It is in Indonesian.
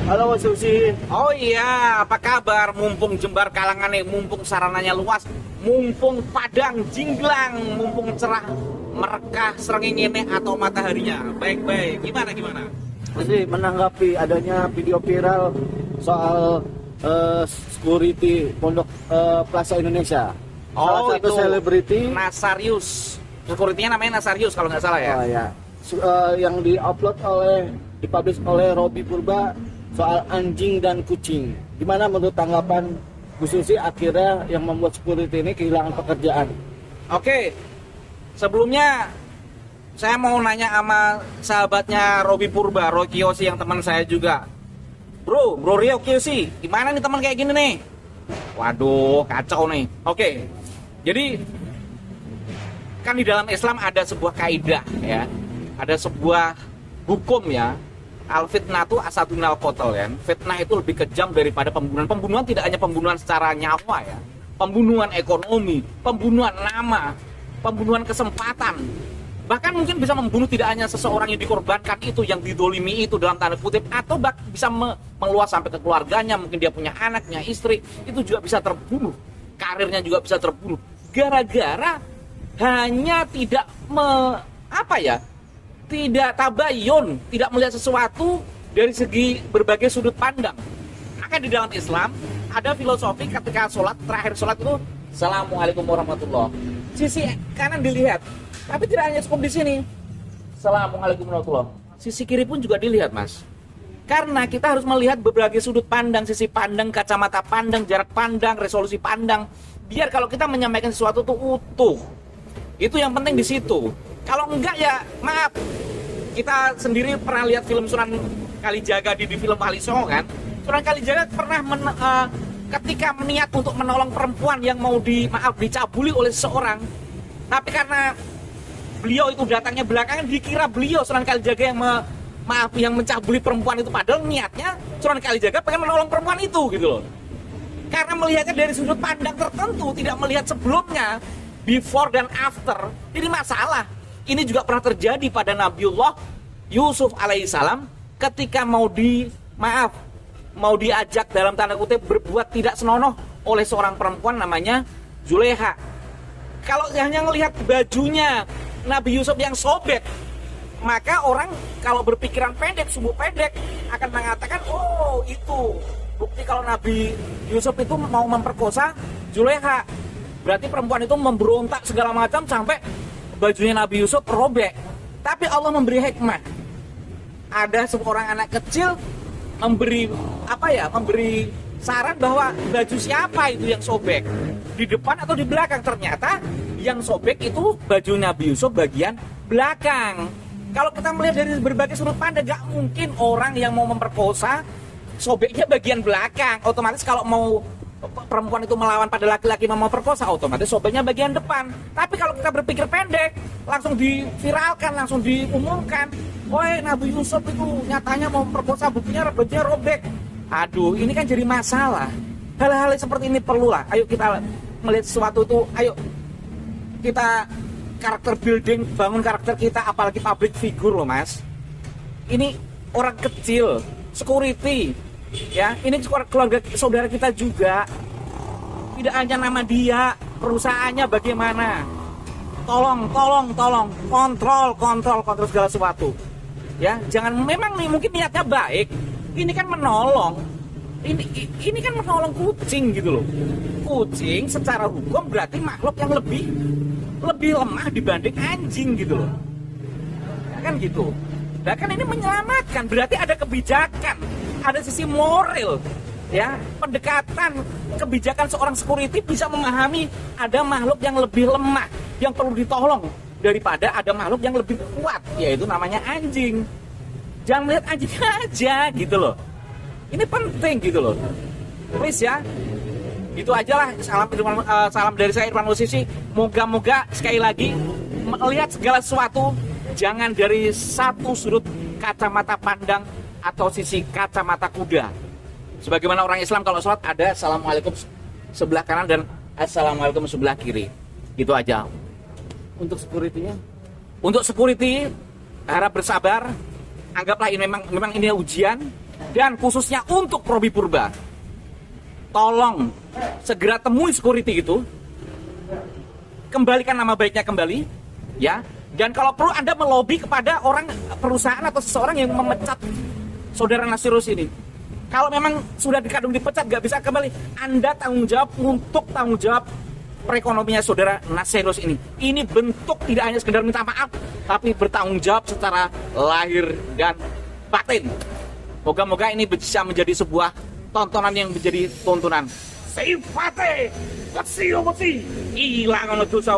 Halo Mas Susi. Oh iya, apa kabar? Mumpung jembar kalangannya, mumpung sarananya luas, mumpung padang jinglang, mumpung cerah merekah srengenge atau mataharinya. Baik-baik, gimana? Masih menanggapi adanya video viral soal security Pondok Plaza Indonesia. Salah Oh, satu itu selebriti. Nasarius. Security-nya namanya Nasarius kalau nggak salah ya. Oh ya. Yang dipublish oleh Robby Purba soal anjing dan kucing. Gimana menurut tanggapan Bu Susi akhirnya yang membuat security ini kehilangan pekerjaan? Oke, sebelumnya saya mau nanya sama sahabatnya Robby Purba, Roy Kiyoshi yang teman saya juga. Bro Rio Kiyoshi, gimana nih teman kayak gini nih? Waduh, kacau nih. Oke, jadi kan di dalam Islam ada sebuah kaidah ya, ada sebuah hukum ya. Al fitnatu asadunal qatl ya. Fitnah itu lebih kejam daripada pembunuhan. Pembunuhan tidak hanya pembunuhan secara nyawa ya. Pembunuhan ekonomi, pembunuhan nama, pembunuhan kesempatan. Bahkan mungkin bisa membunuh tidak hanya seseorang yang dikorbankan itu, yang didolimi itu dalam tanda kutip, atau bisa meluas sampai ke keluarganya, mungkin dia punya anaknya, istri, itu juga bisa terbunuh. Karirnya juga bisa terbunuh. Gara-gara hanya tidak tidak tabayun, tidak melihat sesuatu dari segi berbagai sudut pandang. Maka di dalam Islam ada filosofi ketika sholat, terakhir sholat itu Assalamualaikum warahmatullahi. Sisi kanan dilihat, tapi tidak hanya cukup di sini. Assalamualaikum warahmatullahi. Sisi kiri pun juga dilihat, Mas. Karena kita harus melihat berbagai sudut pandang, sisi pandang, kacamata pandang, jarak pandang, resolusi pandang. Biar kalau kita menyampaikan sesuatu itu utuh. Itu yang penting di situ. Kalau enggak ya maaf, kita sendiri pernah lihat film Sunan Kalijaga di film Wali Songo kan. Sunan Kalijaga pernah ketika meniat untuk menolong perempuan yang mau dicabuli oleh seseorang, tapi karena beliau itu datangnya belakangan, dikira beliau Sunan Kalijaga yang mencabuli perempuan itu, padahal niatnya Sunan Kalijaga pengen menolong perempuan itu gitu loh. Karena melihatnya dari sudut pandang tertentu, tidak melihat sebelumnya, before dan after, jadi masalah. Ini juga pernah terjadi pada Nabiullah Yusuf alaihissalam ketika mau diajak dalam tanda kutip berbuat tidak senonoh oleh seorang perempuan namanya Zuleha. Kalau hanya melihat bajunya Nabi Yusuf yang sobek, maka orang kalau berpikiran pendek, sumbu pendek akan mengatakan, oh itu bukti kalau Nabi Yusuf itu mau memperkosa Zuleha. Berarti perempuan itu memberontak segala macam sampai bajunya Nabi Yusuf robek. Tapi Allah memberi hikmah. Ada seorang anak kecil memberi saran bahwa baju siapa itu yang sobek, di depan atau di belakang. Ternyata yang sobek itu baju Nabi Yusuf bagian belakang. Kalau kita melihat dari berbagai sudut pandang, gak mungkin orang yang mau memperkosa sobeknya bagian belakang. Otomatis kalau mau perempuan itu melawan pada laki-laki mau perkosa, otomatis sobeknya bagian depan. Tapi kalau kita berpikir pendek, langsung diviralkan, langsung diumumkan, woi Nabi Yusuf itu nyatanya mau perkosa, buktinya bajunya robek. Aduh, ini kan jadi masalah. Hal-hal seperti ini perlulah. Ayo kita melihat sesuatu itu, ayo kita karakter building, bangun karakter kita, apalagi public figure loh Mas. Ini orang kecil, security, ya, ini keluarga saudara kita juga. Tidak hanya nama dia, perusahaannya bagaimana. Tolong kontrol segala sesuatu. Ya, jangan, memang nih mungkin niatnya baik. Ini kan menolong. Ini kan menolong kucing gitu loh. Kucing secara hukum berarti makhluk yang lebih lemah dibanding anjing gitu loh. Kan gitu. Nah kan ini menyelamatkan, berarti ada kebijakan, ada sisi moral, ya, pendekatan kebijakan seorang security bisa memahami ada makhluk yang lebih lemah yang perlu ditolong daripada ada makhluk yang lebih kuat, yaitu namanya anjing. Jangan lihat anjing aja gitu loh. Ini penting gitu loh. Please ya. Gitu aja lah. Salam dari saya Irfan Musisi. Moga-moga sekali lagi melihat segala sesuatu jangan dari satu sudut kacamata pandang atau sisi kacamata kuda. Sebagaimana orang Islam kalau sholat ada Assalamualaikum sebelah kanan dan Assalamualaikum sebelah kiri. Gitu aja. Untuk security-nya? Untuk security harap bersabar. Anggaplah ini memang ini ujian. Dan khususnya untuk Robi Purba, tolong segera temui security itu, kembalikan nama baiknya kembali, ya. Dan kalau perlu Anda melobi kepada orang, perusahaan atau seseorang yang memecat saudara Nasirus ini. Kalau memang sudah dikadung dipecat, nggak bisa kembali, Anda tanggung jawab untuk tanggung jawab perekonomian saudara Nasirus ini. Ini bentuk tidak hanya sekedar minta maaf, tapi bertanggung jawab secara lahir dan batin. Moga-moga ini bisa menjadi sebuah tontonan yang menjadi tontonan. Sifate, kasih mesti hilang dosa